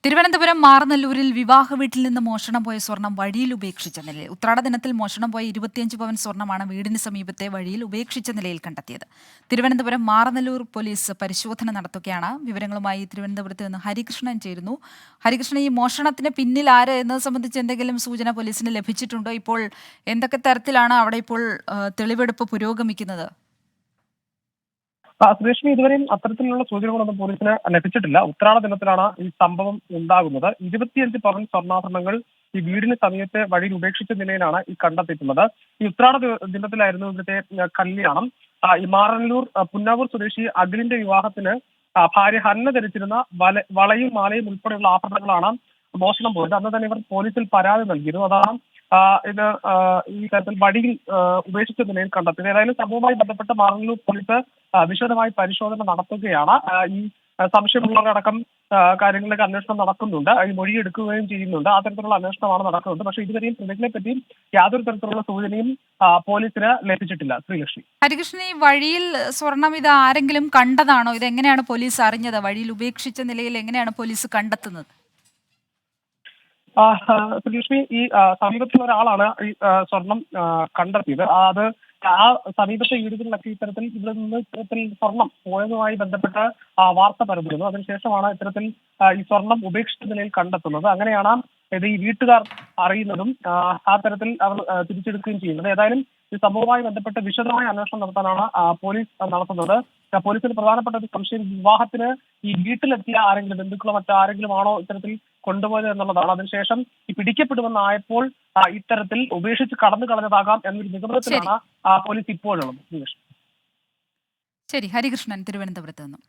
തിരുവനന്തപുരം മാറനല്ലൂരിൽ വിവാഹ വീട്ടിൽ നിന്ന് മോഷണം പോയ സ്വർണം വഴിയിൽ ഉപേക്ഷിച്ച നിലയിൽ. ഉത്രാട ദിനത്തിൽ മോഷണം പോയ 25 പവൻ സ്വർണമാണ് വീടിന് സമീപത്തെ വഴിയിൽ ഉപേക്ഷിച്ച നിലയിൽ കണ്ടെത്തിയത്. തിരുവനന്തപുരം മാറനല്ലൂർ പോലീസ് പരിശോധന നടത്തുകയാണ്. വിവരങ്ങളുമായി തിരുവനന്തപുരത്ത് നിന്ന് ഹരികൃഷ്ണൻ ചേരുന്നു. ഹരികൃഷ്ണൻ, ഈ മോഷണത്തിന് പിന്നിൽ ആര് എന്നത് സംബന്ധിച്ച് എന്തെങ്കിലും സൂചന പോലീസിന് ലഭിച്ചിട്ടുണ്ടോ? ഇപ്പോൾ എന്തൊക്കെ തരത്തിലാണ് അവിടെ ഇപ്പോൾ തെളിവെടുപ്പ് പുരോഗമിക്കുന്നത്? ശ്രീലക്ഷ്മി, ഇതുവരെയും അത്തരത്തിലുള്ള സൂചനകളൊന്നും പോലീസിന് ലഭിച്ചിട്ടില്ല. ഉത്രാട ദിനത്തിലാണ് ഈ സംഭവം ഉണ്ടാകുന്നത്. 25 പവൻ സ്വർണ്ണാഭരണങ്ങൾ ഈ വീടിന് സമീപത്തെ വഴിയിൽ ഉപേക്ഷിച്ച നിലയിലാണ് ഈ കണ്ടെത്തിയിട്ടുള്ളത്. ഈ ഉത്രാട ദിനത്തിലായിരുന്നു ഇവിടുത്തെ കല്യാണം. ഈ മാറനല്ലൂർ പുന്നാവൂർ സ്വദേശി അഖിലിന്റെ വിവാഹത്തിന് ഭാര്യ ഹന്ന ധരിച്ചിരുന്ന വളയും മാലയും ഉൾപ്പെടെയുള്ള ആഭരണങ്ങളാണ് മോഷണം പോയത്. അന്ന് തന്നെ ഇവർ പോലീസിൽ പരാതി നൽകിയിരുന്നു. അതാണ് ഇത് ഈ തരത്തിൽ വഴിയിൽ ഉപേക്ഷിച്ച നിലയിൽ കണ്ടെത്തിയത്. ഏതായാലും സംഭവവുമായി ബന്ധപ്പെട്ട് മാറനല്ലൂർ പോലീസ് വിശദമായി പരിശോധന നടത്തുകയാണ്. ഈ സംശയമുള്ളവരടക്കം കാര്യങ്ങളിലേക്ക് അന്വേഷണം നടക്കുന്നുണ്ട്. ഈ മൊഴിയെടുക്കുകയും ചെയ്യുന്നുണ്ട്. ആ തരത്തിലുള്ള അന്വേഷണമാണ് നടക്കുന്നത്. പക്ഷേ ഇതുവരെയും പ്രതികളെ പറ്റിയും യാതൊരു തരത്തിലുള്ള സൂചനയും പോലീസിന് ലഭിച്ചിട്ടില്ല. ശ്രീലക്ഷ്മി, ഹരികൃഷ്ണൻ, ഈ വഴിയിൽ സ്വർണം ഇത് ആരെങ്കിലും കണ്ടതാണോ? ഇത് എങ്ങനെയാണ് പോലീസ് അറിഞ്ഞത്? വഴിയിൽ ഉപേക്ഷിച്ച നിലയിൽ എങ്ങനെയാണ് പോലീസ് കണ്ടെത്തുന്നത്? ശ്രീലക്ഷ്മി, ഈ സമീപത്തുള്ള ഒരാളാണ് ഈ സ്വർണം കണ്ടെത്തിയത്. അത് ആ സമീപത്തെ വീടുകളിലൊക്കെ ഇത്തരത്തിൽ ഇവിടെ നിന്ന് ഇത്തരത്തിൽ സ്വർണം പോയതുമായി ബന്ധപ്പെട്ട് വാർത്ത പരന്നിരുന്നു. അതിനുശേഷമാണ് ഇത്തരത്തിൽ ഈ സ്വർണം ഉപേക്ഷിച്ച നിലയിൽ കണ്ടെത്തുന്നത്. അങ്ങനെയാണ് ഇത് ഈ വീട്ടുകാർ അറിയുന്നതും ആ തരത്തിൽ അവർ തിരിച്ചെടുക്കുകയും ചെയ്യുന്നത്. ഏതായാലും ഈ സംഭവവുമായി ബന്ധപ്പെട്ട് വിശദമായ അന്വേഷണം നടത്താനാണ് പോലീസ് നടത്തുന്നത്. പോലീസിന് പ്രധാനപ്പെട്ട ഒരു സംശയം വിവാഹത്തിന് ഈ വീട്ടിലെത്തിയ ആരെങ്കിലും ബന്ധുക്കളോ മറ്റാരെങ്കിലും ആണോ ഇത്തരത്തിൽ കൊണ്ടുപോയത് എന്നുള്ളതാണ്. അതിനുശേഷം ഈ പിടിക്കപ്പെടുമെന്നായപ്പോൾ ഇത്തരത്തിൽ ഉപേക്ഷിച്ച് കടന്നു കളഞ്ഞതാകാം എന്നൊരു നിഗമനത്തിലാണ് പോലീസ് ഇപ്പോഴുള്ളത്. ശരി, ഹരികൃഷ്ണൻ തിരുവനന്തപുരത്ത് നിന്നും.